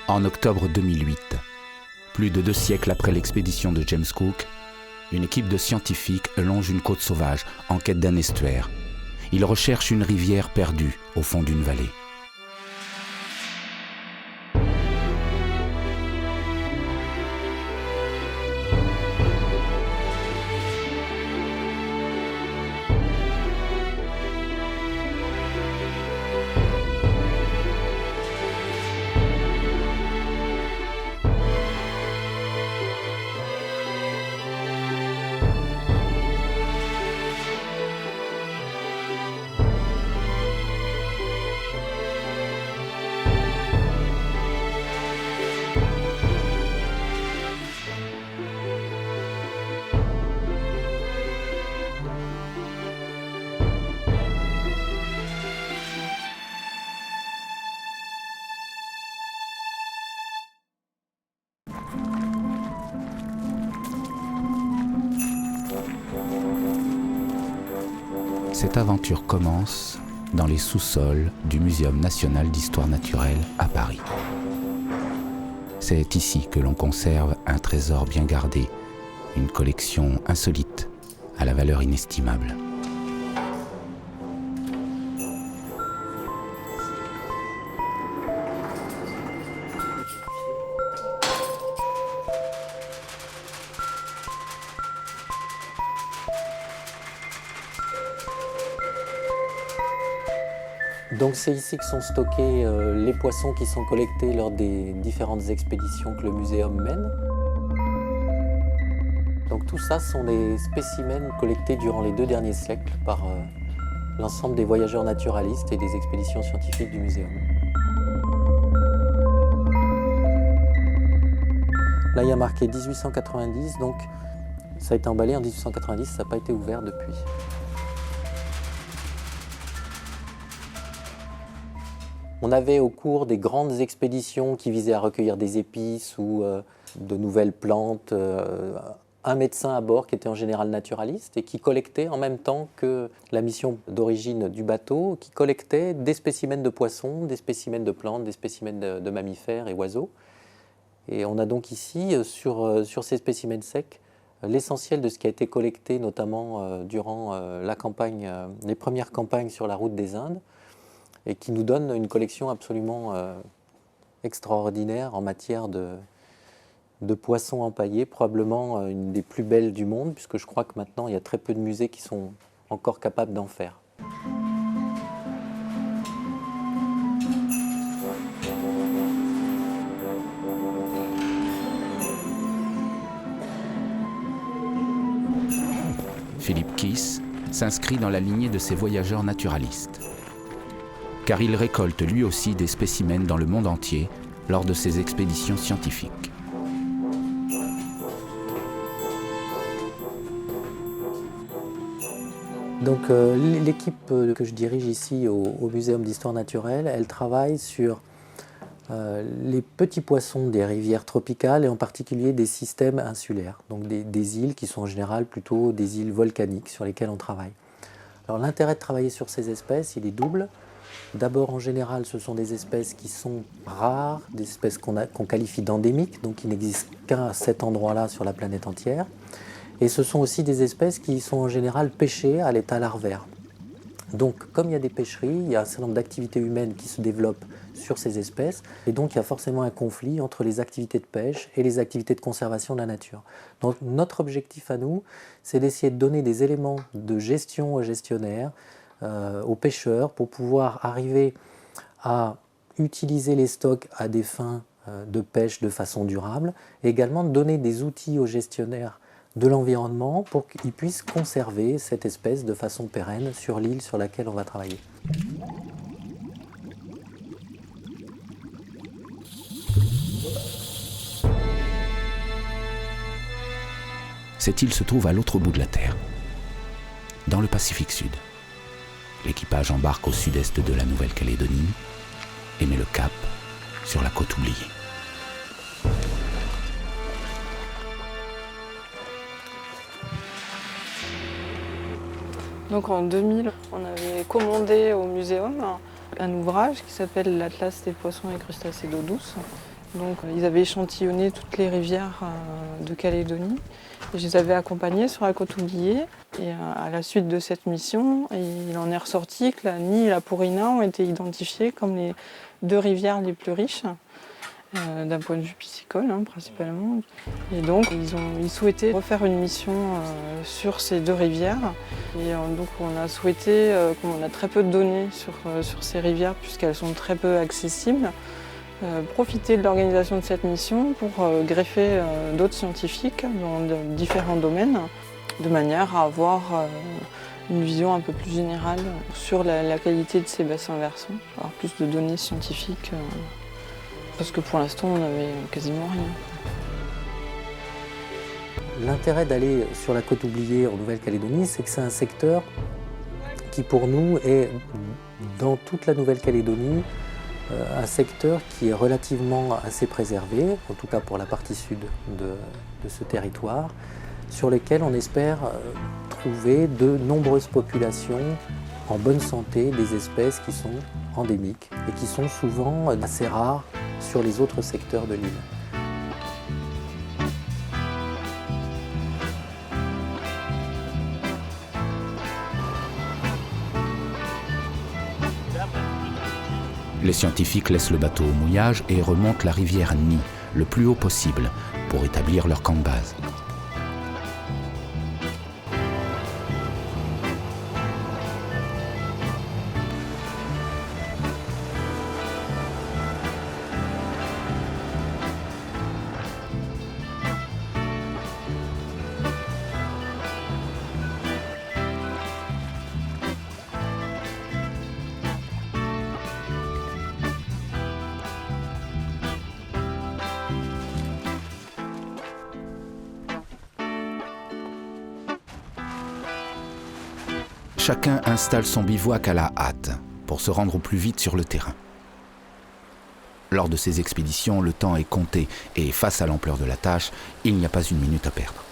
En octobre 2008, plus de 2 siècles après l'expédition de James Cook, une équipe de scientifiques longe une côte sauvage en quête d'un estuaire. Ils recherchent une rivière perdue au fond d'une vallée. Cette aventure commence dans les sous-sols du Muséum national d'histoire naturelle à Paris. C'est ici que l'on conserve un trésor bien gardé, une collection insolite à la valeur inestimable. Donc c'est ici que sont stockés les poissons qui sont collectés lors des différentes expéditions que le muséum mène. Donc tout ça sont des spécimens collectés durant les 2 derniers siècles par l'ensemble des voyageurs naturalistes et des expéditions scientifiques du muséum. Là il y a marqué 1890, donc ça a été emballé en 1890, ça n'a pas été ouvert depuis. On avait au cours des grandes expéditions qui visaient à recueillir des épices ou de nouvelles plantes, un médecin à bord qui était en général naturaliste et qui collectait en même temps que la mission d'origine du bateau, qui collectait des spécimens de poissons, des spécimens de plantes, des spécimens de mammifères et oiseaux. Et on a donc ici, sur ces spécimens secs, l'essentiel de ce qui a été collecté, notamment durant la campagne, les premières campagnes sur la route des Indes, et qui nous donne une collection absolument extraordinaire en matière de poissons empaillés, probablement une des plus belles du monde, puisque je crois que maintenant il y a très peu de musées qui sont encore capables d'en faire. Philippe Kiss s'inscrit dans la lignée de ces voyageurs naturalistes, car il récolte lui aussi des spécimens dans le monde entier lors de ses expéditions scientifiques. Donc l'équipe que je dirige ici au Muséum d'histoire naturelle, elle travaille sur les petits poissons des rivières tropicales et en particulier des systèmes insulaires, donc des îles qui sont en général plutôt des îles volcaniques sur lesquelles on travaille. Alors l'intérêt de travailler sur ces espèces, il est double. D'abord, en général, ce sont des espèces qui sont rares, des espèces qu'on qualifie d'endémiques, donc qui n'existent qu'à cet endroit-là sur la planète entière. Et ce sont aussi des espèces qui sont en général pêchées à l'état larvaire. Donc, comme il y a des pêcheries, il y a un certain nombre d'activités humaines qui se développent sur ces espèces, et donc il y a forcément un conflit entre les activités de pêche et les activités de conservation de la nature. Donc, notre objectif à nous, c'est d'essayer de donner des éléments de gestion aux gestionnaires, aux pêcheurs, pour pouvoir arriver à utiliser les stocks à des fins de pêche de façon durable, et également donner des outils aux gestionnaires de l'environnement pour qu'ils puissent conserver cette espèce de façon pérenne sur l'île sur laquelle on va travailler. Cette île se trouve à l'autre bout de la Terre, dans le Pacifique Sud. L'équipage embarque au sud-est de la Nouvelle-Calédonie et met le cap sur la côte oubliée. Donc en 2000, on avait commandé au muséum un ouvrage qui s'appelle l'Atlas des poissons et crustacés d'eau douce. Donc ils avaient échantillonné toutes les rivières de Calédonie. Et je les avais accompagnés sur la côte oubliée. Et à la suite de cette mission, il en est ressorti que la Ny et la Pourina ont été identifiées comme les 2 rivières les plus riches, d'un point de vue piscicole principalement. Et donc ils souhaitaient refaire une mission sur ces 2 rivières. Et donc on a souhaité, comme on a très peu de données sur ces rivières puisqu'elles sont très peu accessibles, profiter de l'organisation de cette mission pour greffer d'autres scientifiques dans différents domaines, de manière à avoir une vision un peu plus générale sur la qualité de ces bassins versants, avoir plus de données scientifiques, parce que pour l'instant on n'avait quasiment rien. L'intérêt d'aller sur la côte oubliée en Nouvelle-Calédonie, c'est que c'est un secteur qui pour nous est, dans toute la Nouvelle-Calédonie, un secteur qui est relativement assez préservé, en tout cas pour la partie sud de ce territoire, sur lequel on espère trouver de nombreuses populations en bonne santé, des espèces qui sont endémiques et qui sont souvent assez rares sur les autres secteurs de l'île. Les scientifiques laissent le bateau au mouillage et remontent la rivière Ny le plus haut possible pour établir leur camp de base. Chacun installe son bivouac à la hâte pour se rendre au plus vite sur le terrain. Lors de ces expéditions, le temps est compté et face à l'ampleur de la tâche, il n'y a pas une minute à perdre.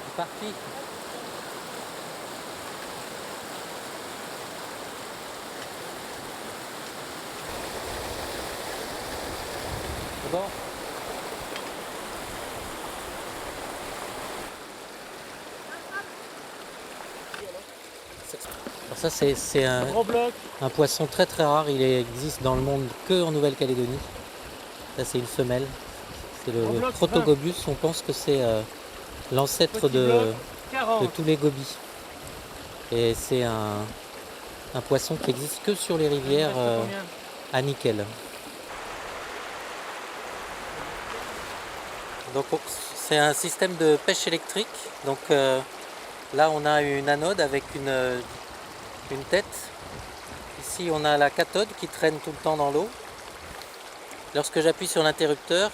C'est parti. C'est bon. Alors ça c'est un poisson très très rare, il existe dans le monde que en Nouvelle-Calédonie. Ça c'est une femelle, c'est le Protogobus, on pense que c'est l'ancêtre de tous les gobies. Et c'est un poisson qui existe que sur les rivières à nickel. Donc c'est un système de pêche électrique. Donc là on a une anode avec une tête. Ici on a la cathode qui traîne tout le temps dans l'eau. Lorsque j'appuie sur l'interrupteur,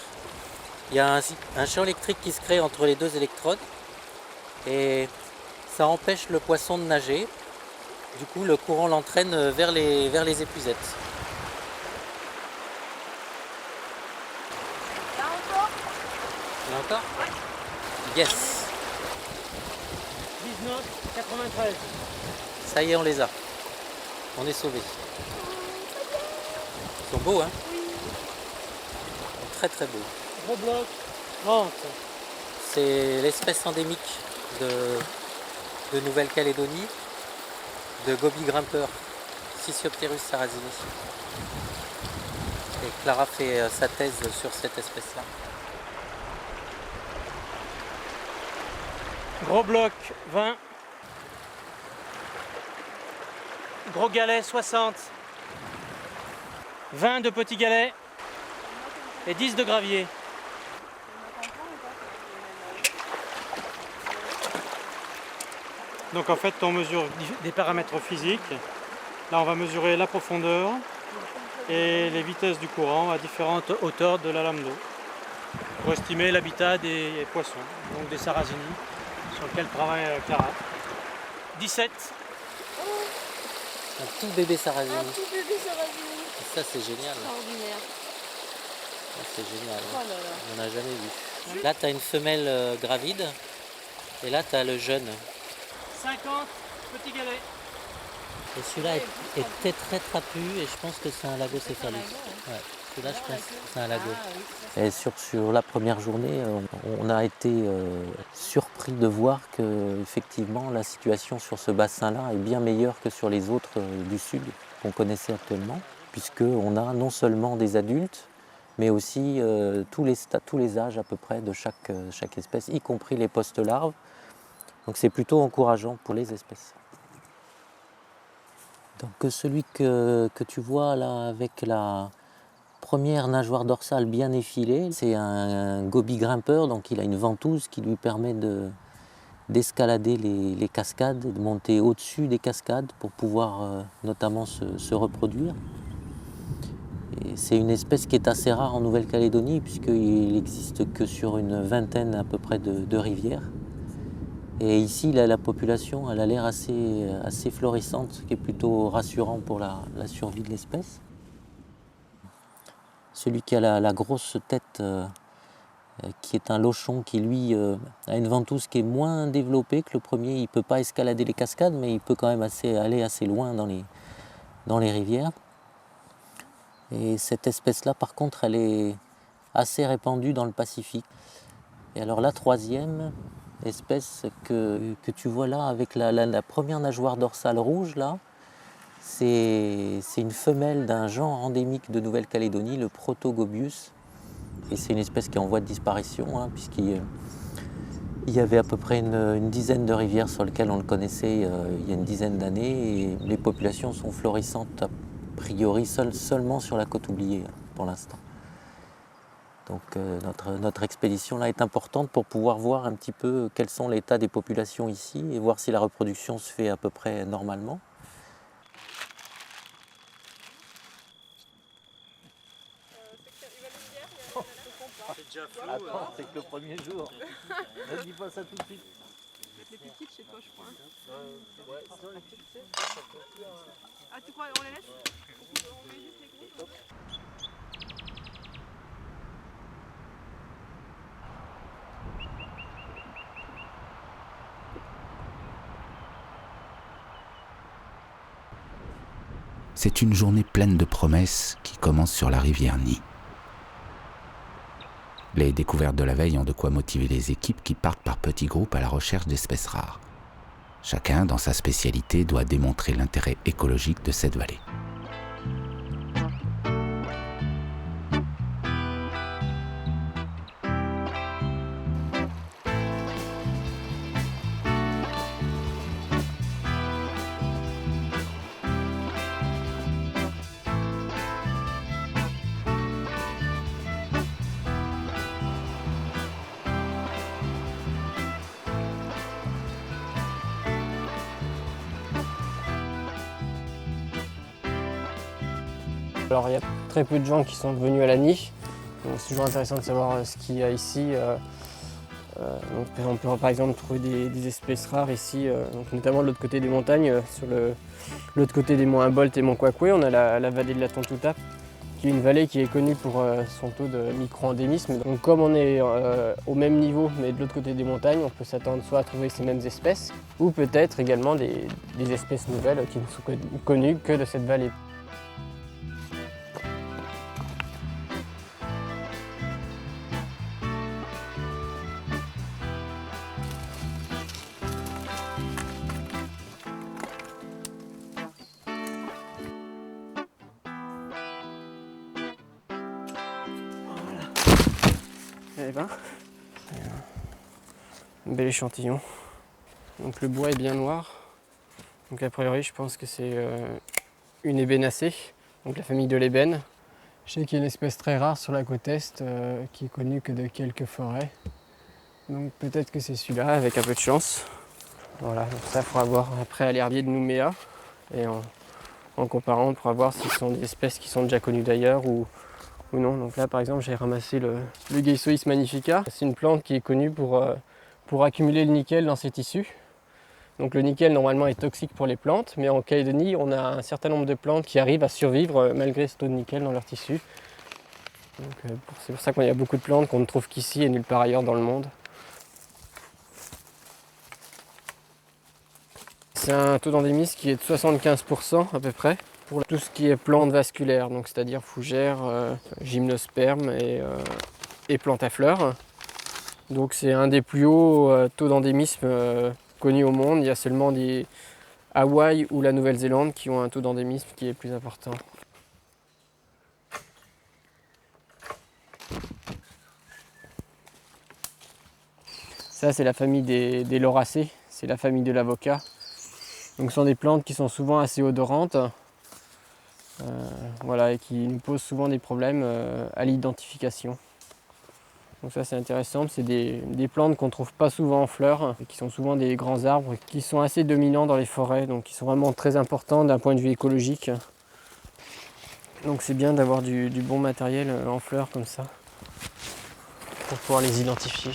il y a un champ électrique qui se crée entre les 2 électrodes et ça empêche le poisson de nager. Du coup le courant l'entraîne vers les épuisettes. Encore ? Yes. 19,93. Ça y est, on les a. On est sauvés. Ils sont beaux, hein ? Oui. Ils sont très très beaux. Gros bloc, 30. C'est l'espèce endémique de Nouvelle-Calédonie, de goby grimpeur, Scythiopterus sarrazini. Et Clara fait sa thèse sur cette espèce-là. Gros bloc, 20. Gros galet, 60. 20 de petits galets et 10 de gravier. Donc en fait on mesure des paramètres physiques. Là on va mesurer la profondeur et les vitesses du courant à différentes hauteurs de la lame d'eau pour estimer l'habitat des poissons, donc des sarrazini sur lequel travaille Clara. 17. Un tout bébé sarrazini. Un tout bébé sarrazini. Ça c'est génial. Extraordinaire. Ça, c'est génial. Oh là là. On n'en a jamais vu. Là, tu as une femelle gravide et là, tu as le jeune. 50 petits galets. Et celui-là est très trapu et je pense que c'est un lagocéphalus. Ouais. Celui-là, je pense que c'est un lago. Et sur la première journée, on a été surpris de voir que effectivement la situation sur ce bassin-là est bien meilleure que sur les autres du sud qu'on connaissait actuellement, puisqu'on a non seulement des adultes, mais aussi tous les âges à peu près de chaque espèce, y compris les post-larves. Donc c'est plutôt encourageant pour les espèces. Donc celui que tu vois là avec la première nageoire dorsale bien effilée, c'est un gobie grimpeur, donc il a une ventouse qui lui permet d'escalader les cascades, de monter au-dessus des cascades pour pouvoir notamment se reproduire. Et c'est une espèce qui est assez rare en Nouvelle-Calédonie puisqu'il n'existe que sur une vingtaine à peu près de rivières. Et ici, là, la population elle a l'air assez florissante, ce qui est plutôt rassurant pour la survie de l'espèce. Celui qui a la grosse tête, qui est un lochon, qui lui a une ventouse qui est moins développée que le premier. Il ne peut pas escalader les cascades, mais il peut quand même aller assez loin dans les rivières. Et cette espèce-là, par contre, elle est assez répandue dans le Pacifique. Et alors la troisième espèce que tu vois là, avec la première nageoire dorsale rouge, là, c'est une femelle d'un genre endémique de Nouvelle-Calédonie, le Protogobius. Et c'est une espèce qui est en voie de disparition, hein, puisqu'il y avait à peu près une dizaine de rivières sur lesquelles on le connaissait il y a une dizaine d'années. Et les populations sont florissantes a priori seulement sur la côte oubliée pour l'instant. Donc notre expédition là est importante pour pouvoir voir un petit peu quels sont l'état des populations ici et voir si la reproduction se fait à peu près normalement. C'est déjà flou. Attends, c'est que le premier jour. Vas-y, pas ça tout de suite. Les petites chez toi, je crois. Ah, tu crois, on les laisse? On met juste les gros. C'est une journée pleine de promesses qui commence sur la rivière Ny. Les découvertes de la veille ont de quoi motiver les équipes qui partent par petits groupes à la recherche d'espèces rares. Chacun, dans sa spécialité, doit démontrer l'intérêt écologique de cette vallée. Alors il y a très peu de gens qui sont venus à la Ny, donc c'est toujours intéressant de savoir ce qu'il y a ici. Donc on peut par exemple trouver des espèces rares ici, donc notamment de l'autre côté des montagnes, sur l'autre côté des monts Humboldt et Mont Quaqua, on a la vallée de la Tontouta, qui est une vallée qui est connue pour son taux de micro-endémisme. Donc comme on est au même niveau mais de l'autre côté des montagnes, on peut s'attendre soit à trouver ces mêmes espèces, ou peut-être également des espèces nouvelles qui ne sont connues que de cette vallée. Eh ben, c'est un bel échantillon. Donc le bois est bien noir. Donc a priori je pense que c'est une ébénacée, donc la famille de l'ébène. Je sais qu'il y a une espèce très rare sur la côte est qui est connue que de quelques forêts. Donc peut-être que c'est celui-là avec un peu de chance. Voilà, donc ça il faudra voir après à l'herbier de Nouméa. Et en comparant, on pourra voir si ce sont des espèces qui sont déjà connues d'ailleurs ou non. Donc là par exemple j'ai ramassé le Geissois magnifica. C'est une plante qui est connue pour accumuler le nickel dans ses tissus. Donc le nickel normalement est toxique pour les plantes, mais en Calédonie on a un certain nombre de plantes qui arrivent à survivre malgré ce taux de nickel dans leurs tissus. C'est pour ça qu'il y a beaucoup de plantes qu'on ne trouve qu'ici et nulle part ailleurs dans le monde. C'est un taux d'endémisme qui est de 75% à peu près pour tout ce qui est plantes vasculaires, donc c'est-à-dire fougères, gymnospermes et plantes à fleurs. Donc c'est un des plus hauts taux d'endémisme connus au monde. Il y a seulement des Hawaï ou la Nouvelle-Zélande qui ont un taux d'endémisme qui est plus important. Ça c'est la famille des lauracées, c'est la famille de l'avocat. Donc ce sont des plantes qui sont souvent assez odorantes voilà, et qui nous posent souvent des problèmes à l'identification. Donc ça c'est intéressant, c'est des plantes qu'on ne trouve pas souvent en fleurs, et qui sont souvent des grands arbres, qui sont assez dominants dans les forêts, donc qui sont vraiment très importants d'un point de vue écologique. Donc c'est bien d'avoir du bon matériel en fleurs comme ça, pour pouvoir les identifier.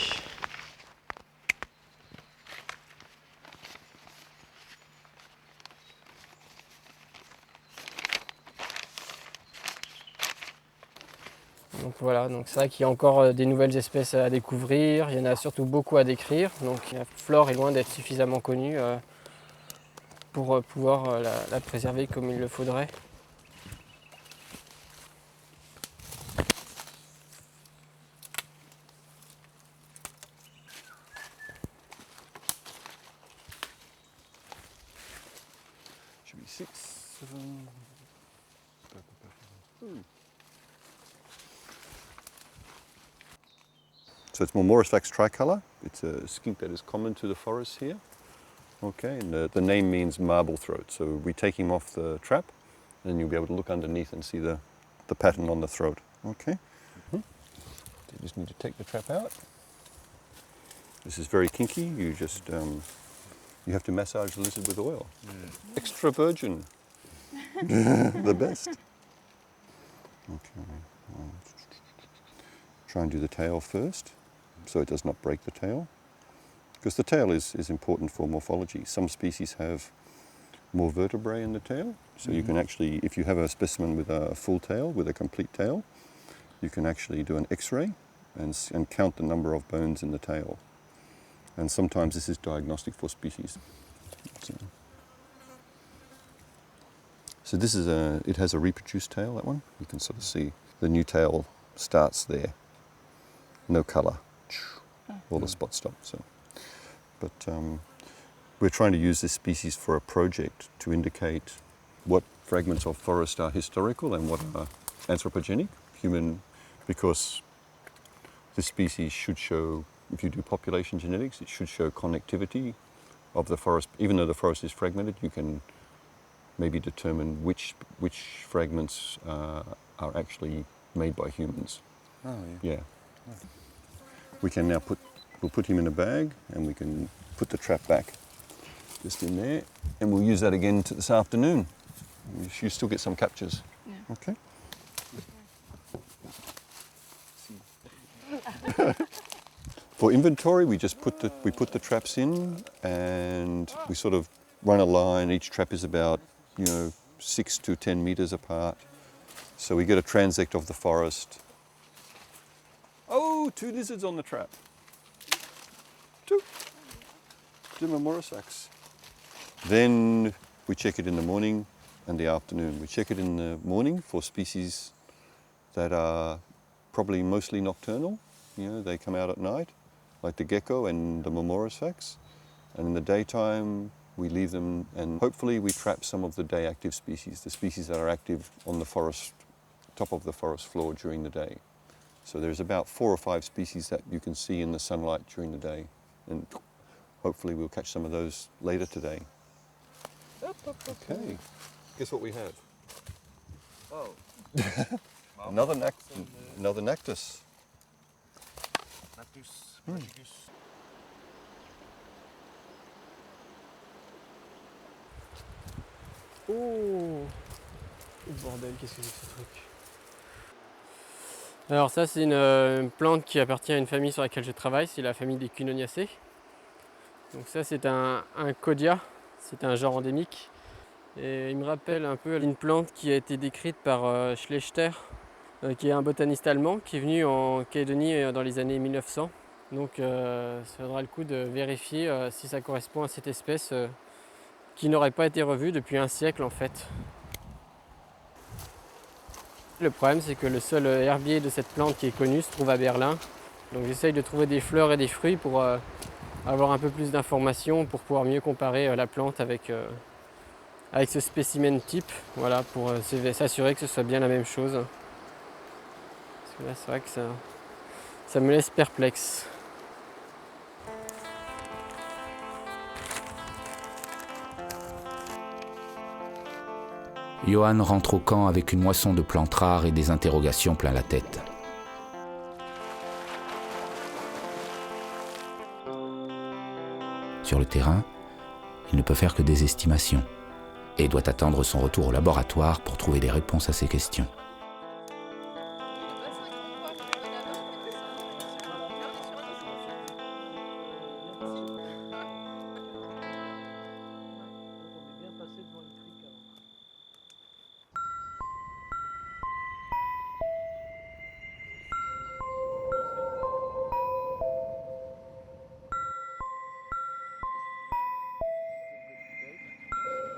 Donc voilà, donc c'est vrai qu'il y a encore des nouvelles espèces à découvrir, il y en a surtout beaucoup à décrire, donc la flore est loin d'être suffisamment connue pour pouvoir la préserver comme il le faudrait. Should be 6, 7. So it's Mormorisfax tricolor. It's a skink that is common to the forest here. Okay, and the name means marble throat. So we take him off the trap, and then you'll be able to look underneath and see the pattern on the throat. Okay. You just need to take the trap out. This is very kinky. You just you have to massage the lizard with oil. Yeah. Extra virgin. The best. Okay. Try and do the tail first, so it does not break the tail. Because the tail is important for morphology. Some species have more vertebrae in the tail, so you can actually, if you have a specimen with a full tail, with a complete tail, you can actually do an X-ray and count the number of bones in the tail. And sometimes this is diagnostic for species. So this is it has a reproduced tail, that one. You can sort of see the new tail starts there. No colour, all the spots stop. So. But we're trying to use this species for a project to indicate what fragments of forest are historical and what are anthropogenic, human, because this species should show, if you do population genetics, it should show connectivity of the forest. Even though the forest is fragmented, you can maybe determine which fragments are actually made by humans. Oh, yeah. Yeah. Oh. We can now we'll put him in a bag and we can put the trap back just in there, and we'll use that again this afternoon. You still get some captures. Yeah. Okay. For inventory, we just put the traps in, and we sort of run a line. Each trap is about 6 to 10 meters apart. So we get a transect of the forest. Oh, 2 lizards on the trap. 2 Mormorisfax. Then we check it in the morning and the afternoon. We check it in the morning for species that are probably mostly nocturnal. They come out at night, like the gecko and the Mormorisfax. And in the daytime, we leave them, and hopefully we trap some of the day active species, the species that are active on the forest, top of the forest floor during the day. So there's about 4 or 5 species that you can see in the sunlight during the day. And hopefully we'll catch some of those later today. Okay, guess what we have? Oh. Another Nactus. Nactus praticus. Oh bordel, qu'est-ce que c'est que ce truc? Alors ça c'est une plante qui appartient à une famille sur laquelle je travaille, c'est la famille des Cunoniacées. Donc ça c'est un Codia, c'est un genre endémique. Et il me rappelle un peu une plante qui a été décrite par Schlechter qui est un botaniste allemand qui est venu en Calédonie dans les années 1900. Donc ça vaudra le coup de vérifier si ça correspond à cette espèce qui n'aurait pas été revue depuis un siècle en fait. Le problème c'est que le seul herbier de cette plante qui est connu se trouve à Berlin. Donc j'essaye de trouver des fleurs et des fruits pour avoir un peu plus d'informations, pour pouvoir mieux comparer la plante avec ce spécimen type, voilà, pour s'assurer que ce soit bien la même chose. Parce que là c'est vrai que ça me laisse perplexe. Johan rentre au camp avec une moisson de plantes rares et des interrogations plein la tête. Sur le terrain, il ne peut faire que des estimations et doit attendre son retour au laboratoire pour trouver des réponses à ses questions.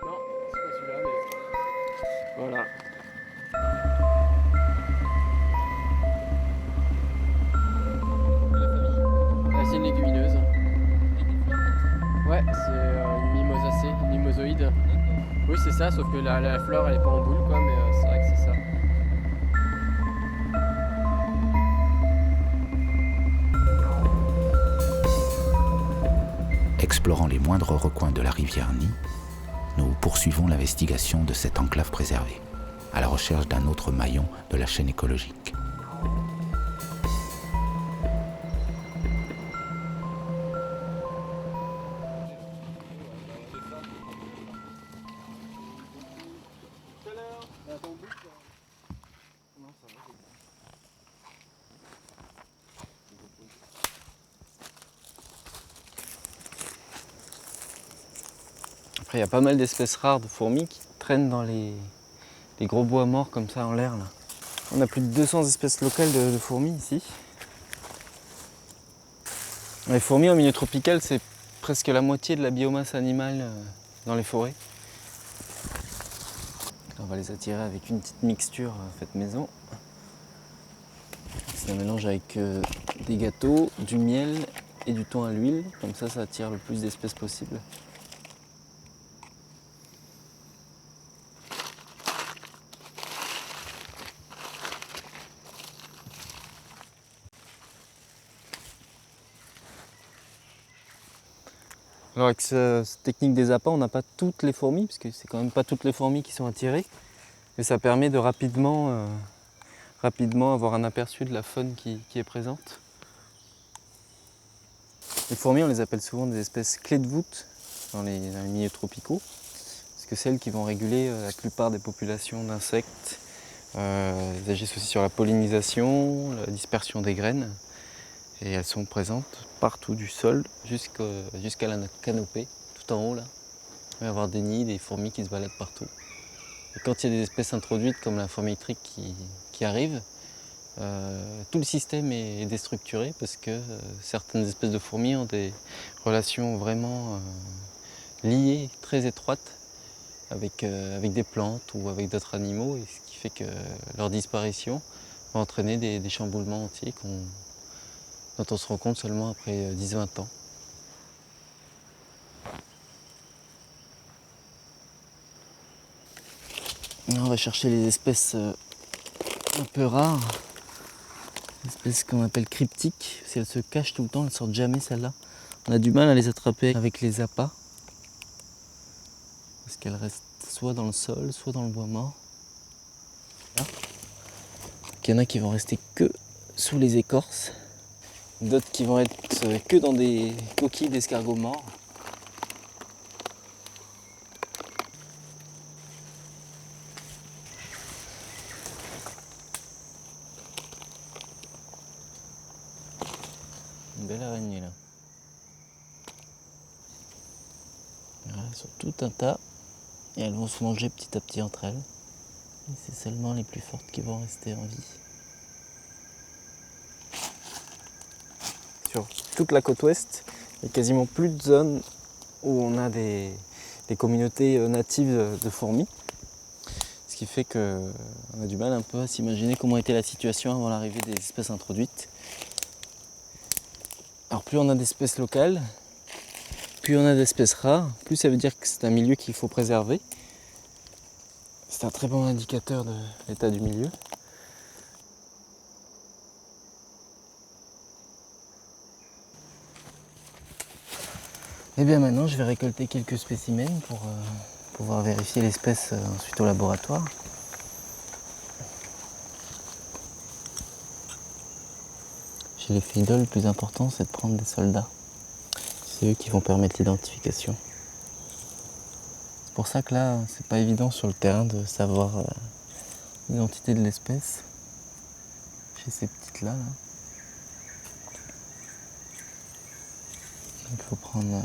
Non, c'est pas celui-là, mais voilà. C'est une légumineuse. Ouais, c'est une mimosacée, une mimosoïde. Oui, c'est ça, sauf que la fleur elle est pas en boule, quoi, mais c'est vrai que c'est ça. Explorant les moindres recoins de la rivière Ny, nous poursuivons l'investigation de cette enclave préservée, à la recherche d'un autre maillon de la chaîne écologique. Après, il y a pas mal d'espèces rares de fourmis qui traînent dans les gros bois morts comme ça en l'air là. On a plus de 200 espèces locales de fourmis ici. Les fourmis en milieu tropical, c'est presque la moitié de la biomasse animale dans les forêts. On va les attirer avec une petite mixture faite maison. C'est un mélange avec des gâteaux, du miel et du thon à l'huile. Comme ça attire le plus d'espèces possible. Alors avec cette technique des appâts, on n'a pas toutes les fourmis, parce que c'est quand même pas toutes les fourmis qui sont attirées. Mais ça permet de rapidement avoir un aperçu de la faune qui est présente. Les fourmis, on les appelle souvent des espèces clés de voûte dans les milieux tropicaux, parce que celles qui vont réguler la plupart des populations d'insectes. Elles agissent aussi sur la pollinisation, la dispersion des graines. Et elles sont présentes partout du sol jusqu'à la canopée, tout en haut là. Il va y avoir des nids, des fourmis qui se baladent partout. Et quand il y a des espèces introduites comme la fourmi électrique qui arrivent, tout le système est déstructuré parce que certaines espèces de fourmis ont des relations vraiment liées, très étroites avec des plantes ou avec d'autres animaux, et ce qui fait que leur disparition va entraîner des chamboulements entiers dont on se rend compte seulement après 10-20 ans. On va chercher les espèces un peu rares, les espèces qu'on appelle cryptiques. Si elles se cachent tout le temps, elles ne sortent jamais celles-là. On a du mal à les attraper avec les appâts, parce qu'elles restent soit dans le sol, soit dans le bois mort. Là. Il y en a qui vont rester que sous les écorces. D'autres qui vont être que dans des coquilles d'escargots morts. Une belle araignée là. Voilà, elles sont tout un tas et elles vont se manger petit à petit entre elles. Et c'est seulement les plus fortes qui vont rester en vie. sur toute la côte ouest, il n'y a quasiment plus de zones où on a des communautés natives de fourmis. Ce qui fait qu'on a du mal un peu à s'imaginer comment était la situation avant l'arrivée des espèces introduites. Alors plus on a d'espèces locales, plus on a d'espèces rares, plus ça veut dire que c'est un milieu qu'il faut préserver. C'est un très bon indicateur de l'état du milieu. Et bien maintenant je vais récolter quelques spécimens pour pouvoir vérifier l'espèce ensuite au laboratoire. Chez les fidèles, le plus important c'est de prendre des soldats. C'est eux qui vont permettre l'identification. C'est pour ça que là, c'est pas évident sur le terrain de savoir l'identité de l'espèce. Chez ces petites là. Il faut prendre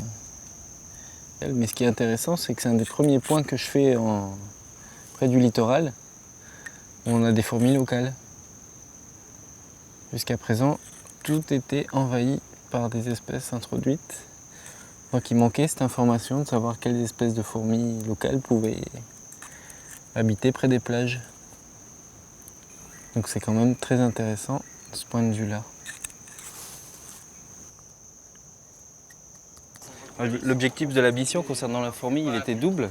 elle. Mais ce qui est intéressant, c'est que c'est un des premiers points que je fais près du littoral, où on a des fourmis locales. Jusqu'à présent, tout était envahi par des espèces introduites. Donc il manquait cette information de savoir quelles espèces de fourmis locales pouvaient habiter près des plages. Donc c'est quand même très intéressant de ce point de vue-là. L'objectif de la mission concernant la fourmi, il était double.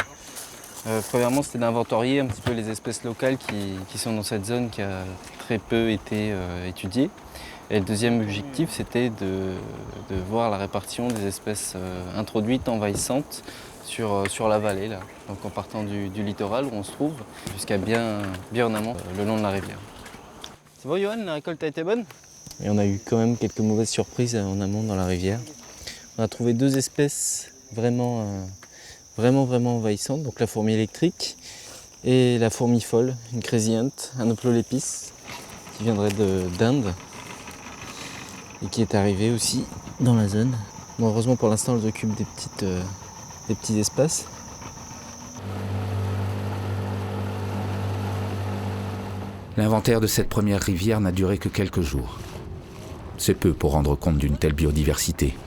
Premièrement, c'était d'inventorier un petit peu les espèces locales qui sont dans cette zone qui a très peu été étudiée. Et le deuxième objectif, c'était de voir la répartition des espèces introduites, envahissantes sur la vallée, là. Donc en partant du littoral où on se trouve, jusqu'à bien en amont, le long de la rivière. C'est bon, Johan, la récolte a été bonne? Et on a eu quand même quelques mauvaises surprises en amont dans la rivière. On a trouvé deux espèces vraiment envahissantes, donc la fourmi électrique et la fourmi folle, une crazy ant, un Oplolepis, qui viendrait d'Inde et qui est arrivé aussi dans la zone. Bon, heureusement pour l'instant, elles occupent des petits espaces. L'inventaire de cette première rivière n'a duré que quelques jours. C'est peu pour rendre compte d'une telle biodiversité.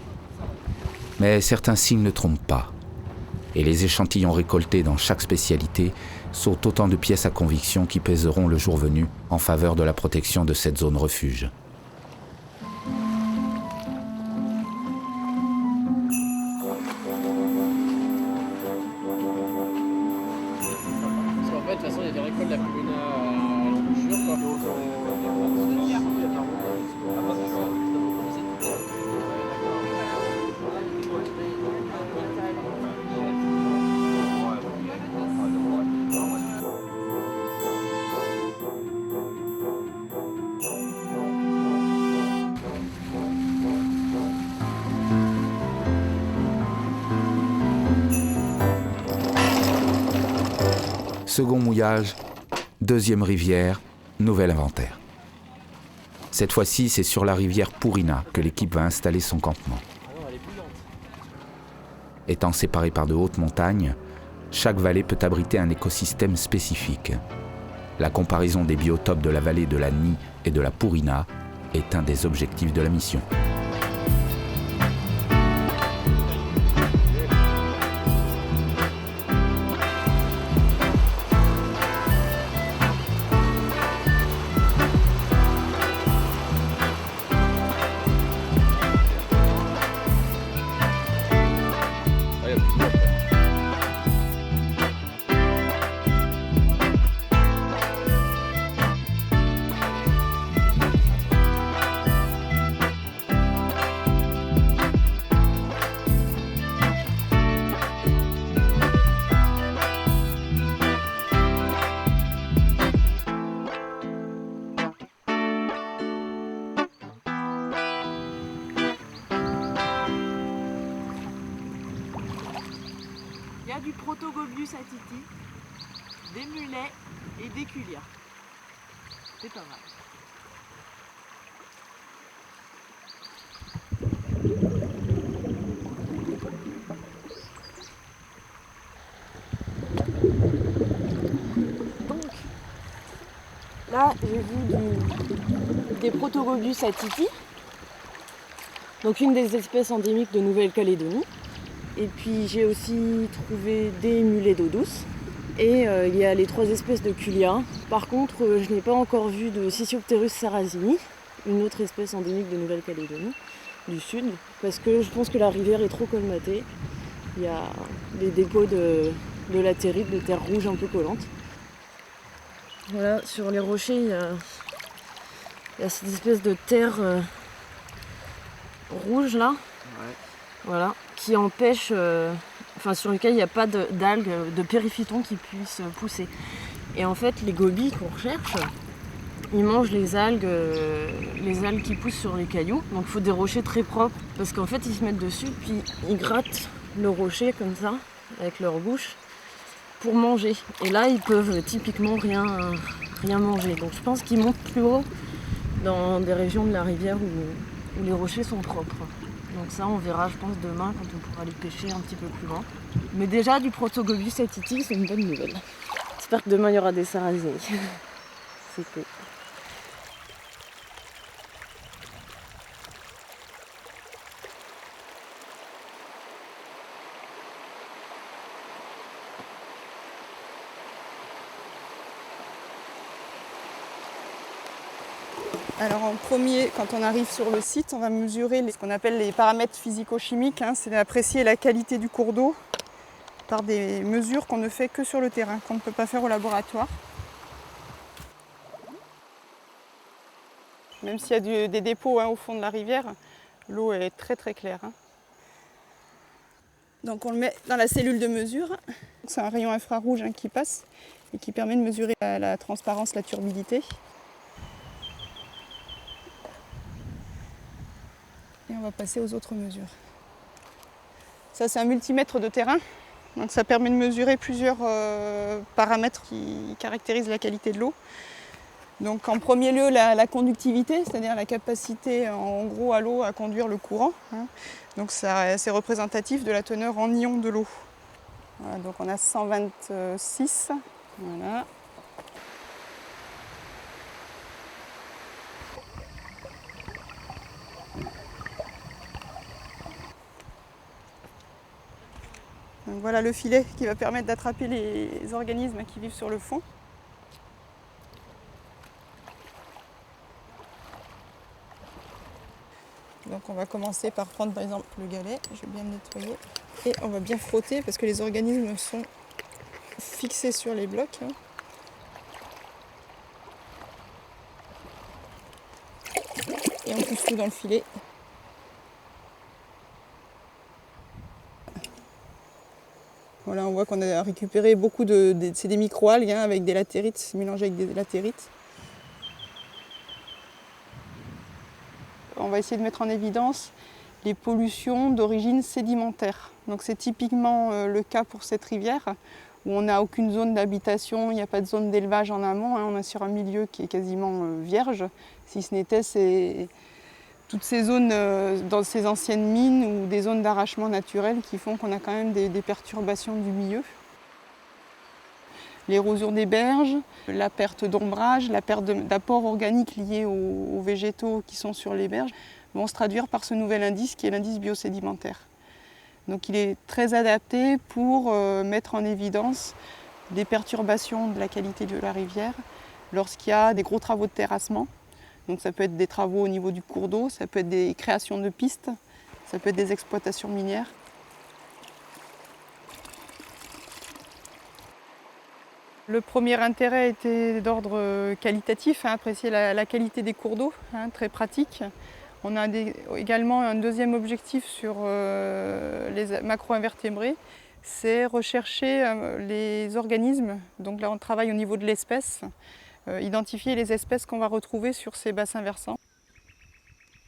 Mais certains signes ne trompent pas. Et les échantillons récoltés dans chaque spécialité sont autant de pièces à conviction qui pèseront le jour venu en faveur de la protection de cette zone refuge. Parce qu'en fait, de toute façon, il y a des récoltes de la Puluna à l'embouchure, quoi. Second mouillage, deuxième rivière, nouvel inventaire. Cette fois-ci, c'est sur la rivière Purina que l'équipe va installer son campement. Étant séparée par de hautes montagnes, chaque vallée peut abriter un écosystème spécifique. La comparaison des biotopes de la vallée de la Nnie et de la Purina est un des objectifs de la mission. Il y a du Protogobius atiti, des mulets et des culias. C'est pas mal. Donc, là, j'ai vu des Protogobius atiti. Donc une des espèces endémiques de Nouvelle-Calédonie. Et puis j'ai aussi trouvé des mulets d'eau douce. Et il y a les 3 espèces de Culia. Par contre, je n'ai pas encore vu de Sisiopterus sarrazini, une autre espèce endémique de Nouvelle-Calédonie du sud, parce que je pense que la rivière est trop colmatée. Il y a des dépôts de latérite, de terre rouge un peu collante. Voilà, sur les rochers, il y a cette espèce de terre rouge là, voilà, qui empêche, sur lequel il n'y a pas d'algues, de périphytons qui puissent pousser. Et en fait, les gobies qu'on recherche, ils mangent les algues qui poussent sur les cailloux. Donc il faut des rochers très propres, parce qu'en fait, ils se mettent dessus, puis ils grattent le rocher comme ça, avec leur bouche, pour manger. Et là, ils peuvent typiquement rien manger. Donc je pense qu'ils montent plus haut dans des régions de la rivière où les rochers sont propres. Donc ça, on verra, je pense, demain, quand on pourra aller pêcher un petit peu plus loin. Mais déjà, du Protogobius attitis, c'est une bonne nouvelle. J'espère que demain, il y aura des sarrasini. C'est cool. Alors en premier, quand on arrive sur le site, on va mesurer ce qu'on appelle les paramètres physico-chimiques. C'est d'apprécier la qualité du cours d'eau par des mesures qu'on ne fait que sur le terrain, qu'on ne peut pas faire au laboratoire. Même s'il y a des dépôts au fond de la rivière, l'eau est très très claire. Donc on le met dans la cellule de mesure. C'est un rayon infrarouge qui passe et qui permet de mesurer la transparence, la turbidité. Et on va passer aux autres mesures. Ça, c'est un multimètre de terrain. Donc ça permet de mesurer plusieurs paramètres qui caractérisent la qualité de l'eau. Donc en premier lieu, la conductivité, c'est-à-dire la capacité en gros à l'eau à conduire le courant. Donc c'est représentatif de la teneur en ions de l'eau. Voilà, donc on a 126. Voilà. Donc voilà le filet qui va permettre d'attraper les organismes qui vivent sur le fond. Donc on va commencer par prendre par exemple le galet, je vais bien le nettoyer. Et on va bien frotter parce que les organismes sont fixés sur les blocs. Et on pousse tout dans le filet. Voilà, on voit qu'on a récupéré beaucoup c'est des microalgues avec des latérites, mélangées avec des latérites. On va essayer de mettre en évidence les pollutions d'origine sédimentaire. Donc c'est typiquement le cas pour cette rivière où on n'a aucune zone d'habitation, il n'y a pas de zone d'élevage en amont, on est sur un milieu qui est quasiment vierge, si ce n'était toutes ces zones dans ces anciennes mines ou des zones d'arrachement naturel qui font qu'on a quand même des perturbations du milieu. L'érosion des berges, la perte d'ombrage, la perte d'apport organique lié aux végétaux qui sont sur les berges vont se traduire par ce nouvel indice qui est l'indice biosédimentaire. Donc il est très adapté pour mettre en évidence des perturbations de la qualité de la rivière lorsqu'il y a des gros travaux de terrassement. Donc ça peut être des travaux au niveau du cours d'eau, ça peut être des créations de pistes, ça peut être des exploitations minières. Le premier intérêt était d'ordre qualitatif, apprécier la qualité des cours d'eau, très pratique. On a également un deuxième objectif sur les macro-invertébrés, c'est rechercher les organismes. Donc là on travaille au niveau de l'espèce, identifier les espèces qu'on va retrouver sur ces bassins versants.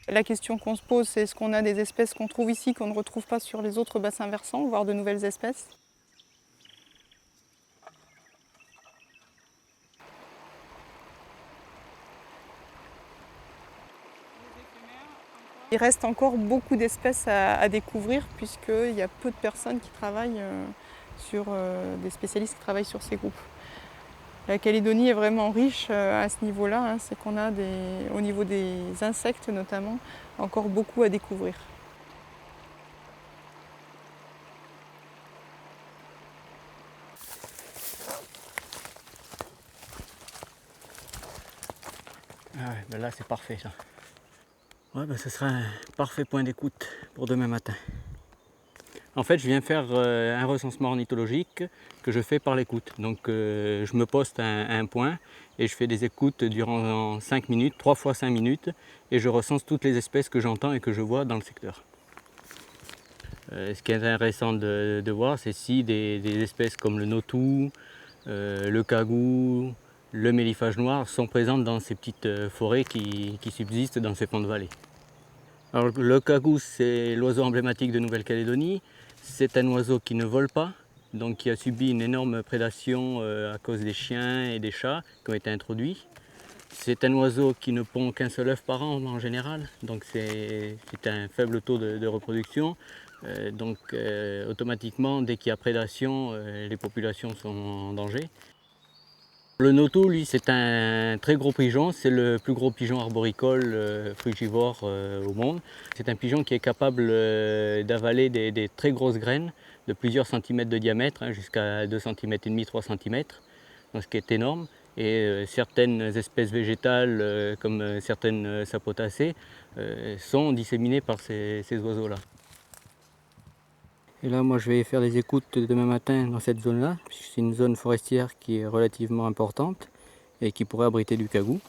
La question qu'on se pose, c'est est-ce qu'on a des espèces qu'on trouve ici qu'on ne retrouve pas sur les autres bassins versants, voire de nouvelles espèces. Il reste encore beaucoup d'espèces à découvrir puisqu'il y a peu de personnes qui travaillent des spécialistes qui travaillent sur ces groupes. La Calédonie est vraiment riche à ce niveau-là, hein. C'est qu'on a, au niveau des insectes notamment, encore beaucoup à découvrir. Ah ouais, ben là c'est parfait ça. Ouais, ben ce sera un parfait point d'écoute pour demain matin. En fait, je viens faire un recensement ornithologique que je fais par l'écoute. Donc je me poste à un point et je fais des écoutes durant 5 minutes, 3 fois 5 minutes, et je recense toutes les espèces que j'entends et que je vois dans le secteur. Ce qui est intéressant de voir, c'est si des espèces comme le notou, le cagou, le mélifage noir sont présentes dans ces petites forêts qui subsistent dans ces fonds de vallée. Alors, le cagou, c'est l'oiseau emblématique de Nouvelle-Calédonie. C'est un oiseau qui ne vole pas, donc qui a subi une énorme prédation à cause des chiens et des chats qui ont été introduits. C'est un oiseau qui ne pond qu'un seul œuf par an en général, donc c'est un faible taux de reproduction. Automatiquement, dès qu'il y a prédation, les populations sont en danger. Le notou, lui, c'est un très gros pigeon, c'est le plus gros pigeon arboricole frugivore au monde. C'est un pigeon qui est capable d'avaler des très grosses graines de plusieurs centimètres de diamètre, hein, jusqu'à 2,5 cm, 3 cm, ce qui est énorme. Et certaines espèces végétales, comme certaines sapotacées, sont disséminées par ces oiseaux-là. Et là, moi, je vais faire des écoutes demain matin dans cette zone-là, puisque c'est une zone forestière qui est relativement importante et qui pourrait abriter du cagou.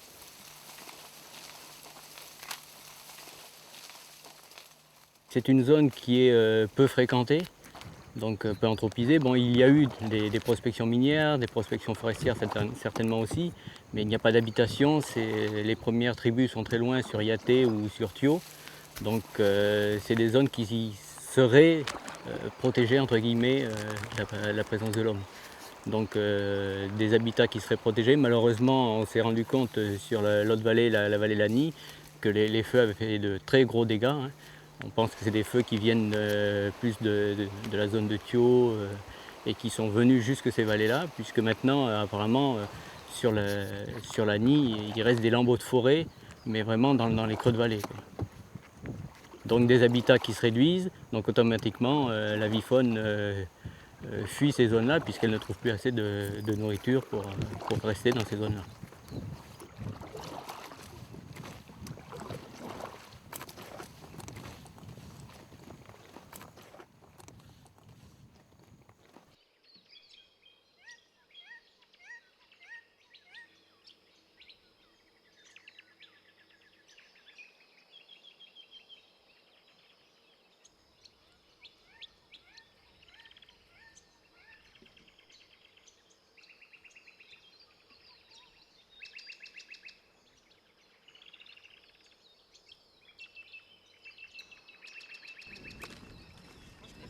C'est une zone qui est peu fréquentée, donc peu anthropisée. Bon, il y a eu des prospections minières, des prospections forestières certainement aussi, mais il n'y a pas d'habitation. Les premières tribus sont très loin sur Yaté ou sur Thio, donc c'est des zones qui seraient protégées entre guillemets la présence de l'homme. Donc des habitats qui seraient protégés. Malheureusement, on s'est rendu compte sur l'autre vallée, la vallée Lani, que les feux avaient fait de très gros dégâts, hein. On pense que c'est des feux qui viennent plus de la zone de Thio et qui sont venus jusque ces vallées-là, puisque maintenant, apparemment, sur Lani, il reste des lambeaux de forêt, mais vraiment dans les creux de vallée, quoi. Donc des habitats qui se réduisent, donc automatiquement la vie-faune fuit ces zones-là puisqu'elle ne trouve plus assez de nourriture pour rester dans ces zones-là.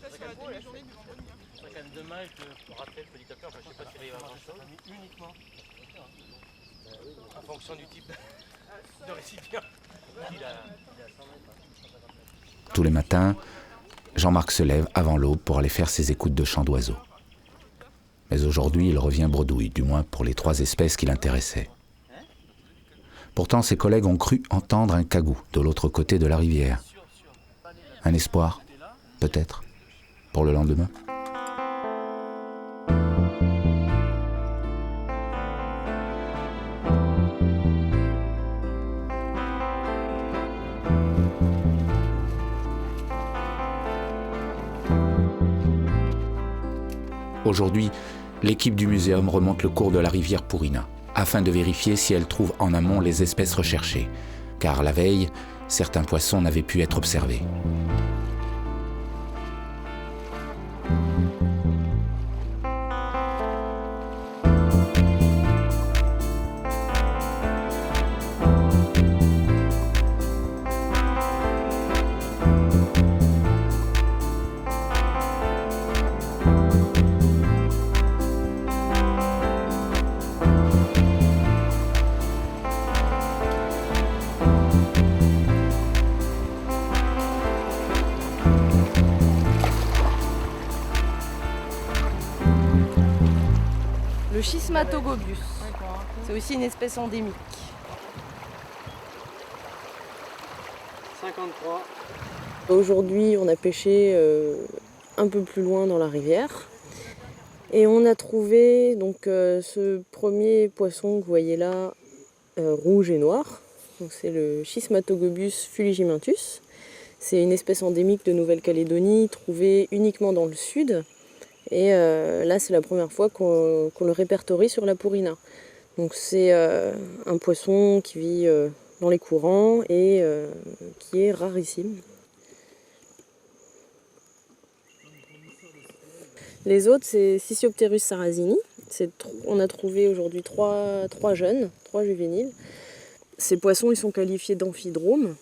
C'est quand même dommage de rappeler le prédicateur, je ne sais pas s'il arrive à grand chose. Uniquement en fonction du type de récipient. Tous les matins, Jean-Marc se lève avant l'aube pour aller faire ses écoutes de chants d'oiseaux. Mais aujourd'hui, il revient bredouille, du moins pour les 3 espèces qui l'intéressaient. Pourtant, ses collègues ont cru entendre un cagou de l'autre côté de la rivière. Un espoir, peut-être, pour le lendemain. Aujourd'hui, l'équipe du muséum remonte le cours de la rivière Purina, afin de vérifier si elle trouve en amont les espèces recherchées, car la veille, certains poissons n'avaient pu être observés. Le Schismatogobius. C'est aussi une espèce endémique. 53. Aujourd'hui, on a pêché un peu plus loin dans la rivière. Et on a trouvé donc, ce premier poisson que vous voyez là, rouge et noir. C'est le Schismatogobius fuligimentus. C'est une espèce endémique de Nouvelle-Calédonie, trouvée uniquement dans le sud. Et là, c'est la première fois qu'on le répertorie sur la Purina. Donc c'est un poisson qui vit dans les courants et qui est rarissime. Les autres, c'est Sisiopterus sarrazini. On a trouvé aujourd'hui trois jeunes, 3 juvéniles. Ces poissons, ils sont qualifiés d'amphidromes.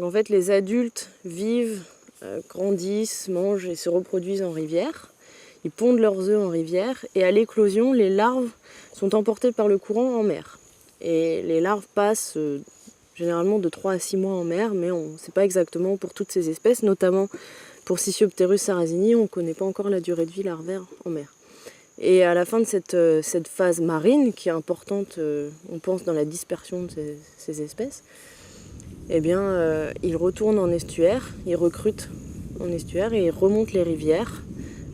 En fait, les adultes vivent, grandissent, mangent et se reproduisent en rivière. Ils pondent leurs œufs en rivière et à l'éclosion, les larves sont emportées par le courant en mer. Et les larves passent généralement de 3 à 6 mois en mer, mais on ne sait pas exactement pour toutes ces espèces, notamment pour Sisiopterus sarrazini, on ne connaît pas encore la durée de vie larvaire en mer. Et à la fin de cette phase marine, qui est importante, on pense, dans la dispersion de ces espèces, eh bien, ils retournent en estuaire, ils recrutent en estuaire et ils remontent les rivières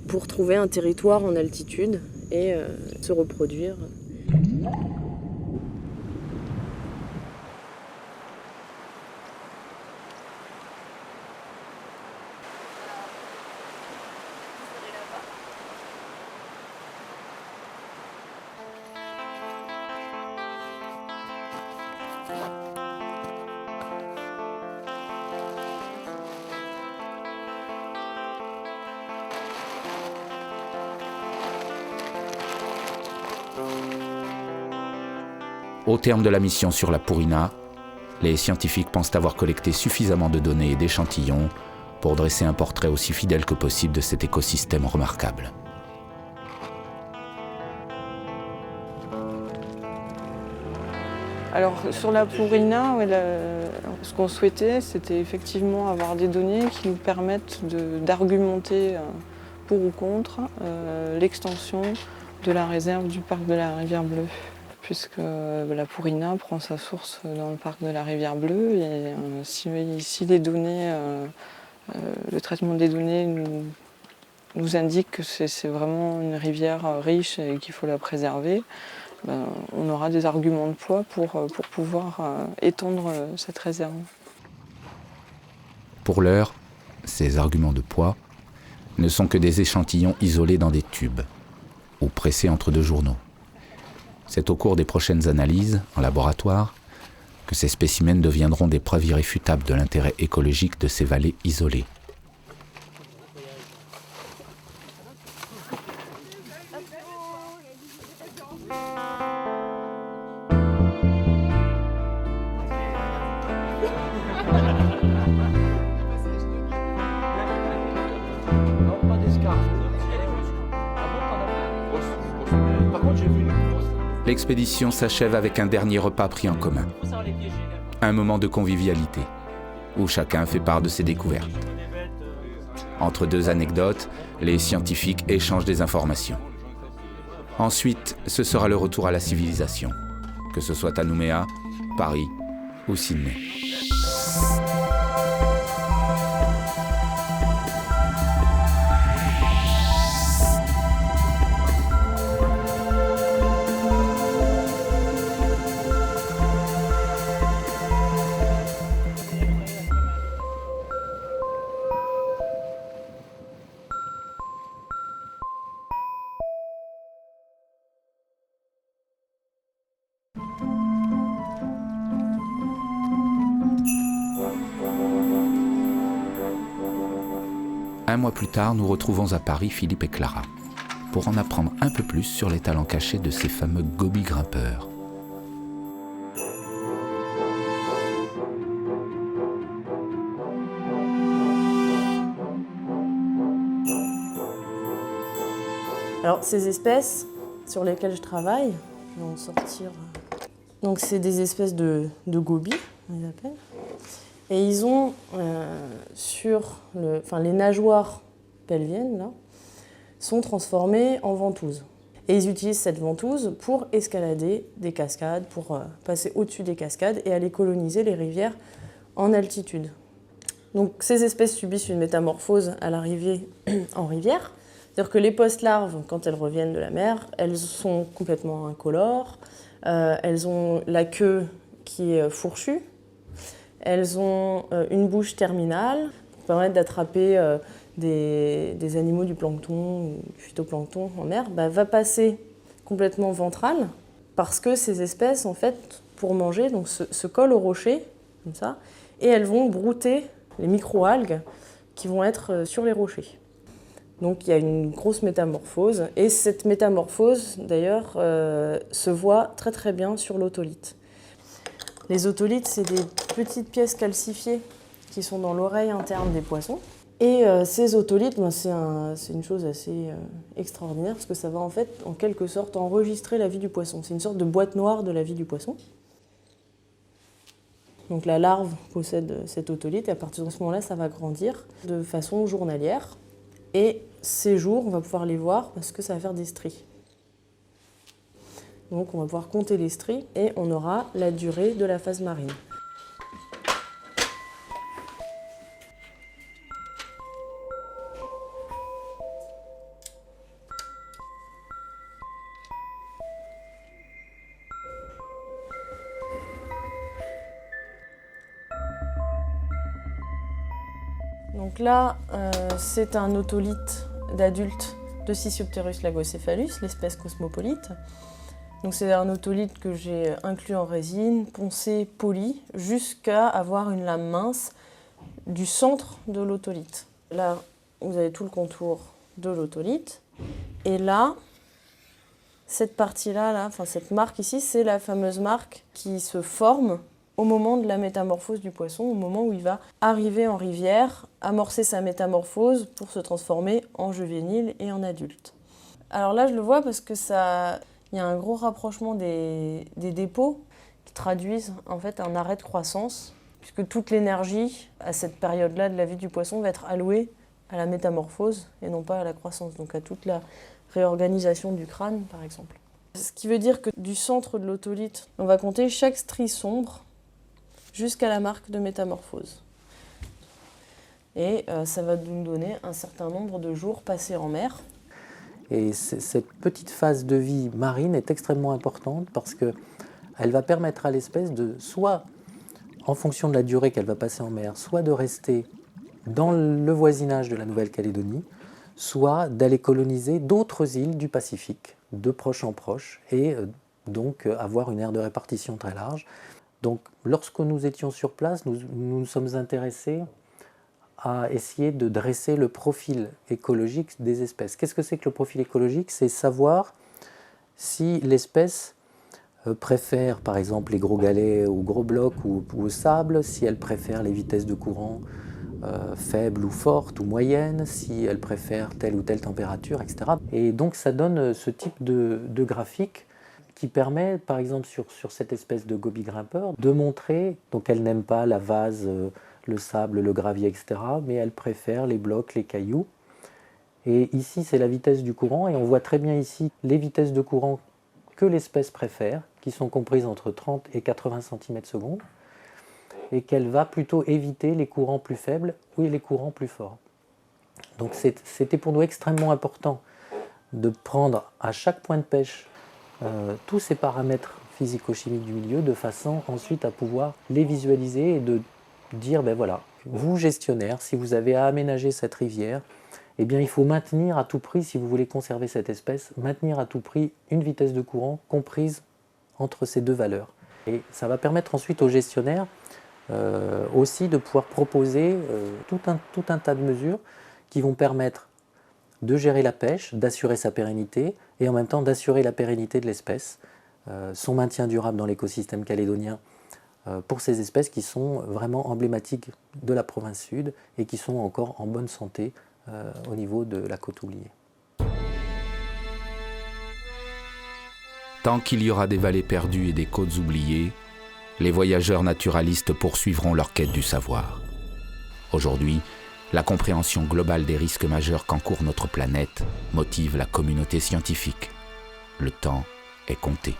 pour trouver un territoire en altitude et se reproduire. Au terme de la mission sur la Purina, les scientifiques pensent avoir collecté suffisamment de données et d'échantillons pour dresser un portrait aussi fidèle que possible de cet écosystème remarquable. Alors sur la Purina, ce qu'on souhaitait, c'était effectivement avoir des données qui nous permettent d'argumenter pour ou contre l'extension de la réserve du parc de la Rivière Bleue, puisque la Purina prend sa source dans le parc de la Rivière Bleue et si les données, le traitement des données nous indique que c'est vraiment une rivière riche et qu'il faut la préserver, on aura des arguments de poids pour pouvoir étendre cette réserve. Pour l'heure, ces arguments de poids ne sont que des échantillons isolés dans des tubes ou pressés entre 2 journaux. C'est au cours des prochaines analyses, en laboratoire, que ces spécimens deviendront des preuves irréfutables de l'intérêt écologique de ces vallées isolées. L'expédition s'achève avec un dernier repas pris en commun. Un moment de convivialité, où chacun fait part de ses découvertes. Entre 2 anecdotes, les scientifiques échangent des informations. Ensuite, ce sera le retour à la civilisation, que ce soit à Nouméa, Paris ou Sydney. Un mois plus tard, nous retrouvons à Paris Philippe et Clara, pour en apprendre un peu plus sur les talents cachés de ces fameux gobies grimpeurs. Alors ces espèces sur lesquelles je travaille, je vais en sortir. Donc c'est des espèces de gobies, on les appelle. Et ils ont les nageoires pelviennes là, sont transformées en ventouses. Et ils utilisent cette ventouse pour escalader des cascades, pour passer au-dessus des cascades et aller coloniser les rivières en altitude. Donc ces espèces subissent une métamorphose à l'arrivée en rivière. C'est-à-dire que les post-larves, quand elles reviennent de la mer, elles sont complètement incolores, elles ont la queue qui est fourchue, elles ont une bouche terminale pour permettre d'attraper des animaux du plancton ou du phytoplancton en mer, va passer complètement ventrale parce que ces espèces, en fait, pour manger, donc, se collent au rocher, comme ça, et elles vont brouter les microalgues qui vont être sur les rochers. Donc il y a une grosse métamorphose, et cette métamorphose, d'ailleurs, se voit très très bien sur l'otolithe. Les otolithes, c'est des petites pièces calcifiées qui sont dans l'oreille interne des poissons. Et ces otolithes, c'est une chose assez extraordinaire parce que ça va en fait, en quelque sorte, enregistrer la vie du poisson. C'est une sorte de boîte noire de la vie du poisson. Donc la larve possède cet otolithe et à partir de ce moment-là, ça va grandir de façon journalière. Et ces jours, on va pouvoir les voir parce que ça va faire des stries. Donc on va pouvoir compter les stries et on aura la durée de la phase marine. Donc là, c'est un otolithe d'adulte de Scissiopterus lagocéphalus, l'espèce cosmopolite. Donc c'est un otolithe que j'ai inclus en résine, poncé, poli, jusqu'à avoir une lame mince du centre de l'otolithe. Là, vous avez tout le contour de l'otolithe. Et là, cette partie-là, cette marque ici, c'est la fameuse marque qui se forme au moment de la métamorphose du poisson, au moment où il va arriver en rivière, amorcer sa métamorphose pour se transformer en juvénile et en adulte. Alors là, je le vois parce que il y a un gros rapprochement des dépôts qui traduisent en fait un arrêt de croissance, puisque toute l'énergie à cette période-là de la vie du poisson va être allouée à la métamorphose et non pas à la croissance, donc à toute la réorganisation du crâne par exemple. Ce qui veut dire que du centre de l'otolithe, on va compter chaque strie sombre jusqu'à la marque de métamorphose. Et ça va nous donner un certain nombre de jours passés en mer. Et cette petite phase de vie marine est extrêmement importante parce qu'elle va permettre à l'espèce de, soit en fonction de la durée qu'elle va passer en mer, soit de rester dans le voisinage de la Nouvelle-Calédonie, soit d'aller coloniser d'autres îles du Pacifique, de proche en proche, et donc avoir une aire de répartition très large. Donc, lorsque nous étions sur place, nous nous sommes intéressés à essayer de dresser le profil écologique des espèces. Qu'est-ce que c'est que le profil écologique? C'est savoir si l'espèce préfère, par exemple, les gros galets ou gros blocs ou au sable, si elle préfère les vitesses de courant faibles ou fortes ou moyennes, si elle préfère telle ou telle température, etc. Et donc, ça donne ce type de graphique qui permet, par exemple, sur cette espèce de gobie grimpeur, de montrer qu'elle n'aime pas la vase, le sable, le gravier, etc., mais elle préfère les blocs, les cailloux. Et ici, c'est la vitesse du courant, et on voit très bien ici les vitesses de courant que l'espèce préfère, qui sont comprises entre 30 et 80 cm/s, et qu'elle va plutôt éviter les courants plus faibles ou les courants plus forts. Donc c'était pour nous extrêmement important de prendre à chaque point de pêche tous ces paramètres physico-chimiques du milieu, de façon ensuite à pouvoir les visualiser et de dire, ben voilà, vous gestionnaire, si vous avez à aménager cette rivière, eh bien il faut maintenir à tout prix, si vous voulez conserver cette espèce, maintenir à tout prix une vitesse de courant comprise entre ces deux valeurs. Et ça va permettre ensuite aux gestionnaires aussi de pouvoir proposer tout un tas de mesures qui vont permettre de gérer la pêche, d'assurer sa pérennité et en même temps d'assurer la pérennité de l'espèce, son maintien durable dans l'écosystème calédonien pour ces espèces qui sont vraiment emblématiques de la province sud et qui sont encore en bonne santé au niveau de la côte oubliée. Tant qu'il y aura des vallées perdues et des côtes oubliées, les voyageurs naturalistes poursuivront leur quête du savoir. Aujourd'hui, la compréhension globale des risques majeurs qu'encourt notre planète motive la communauté scientifique. Le temps est compté.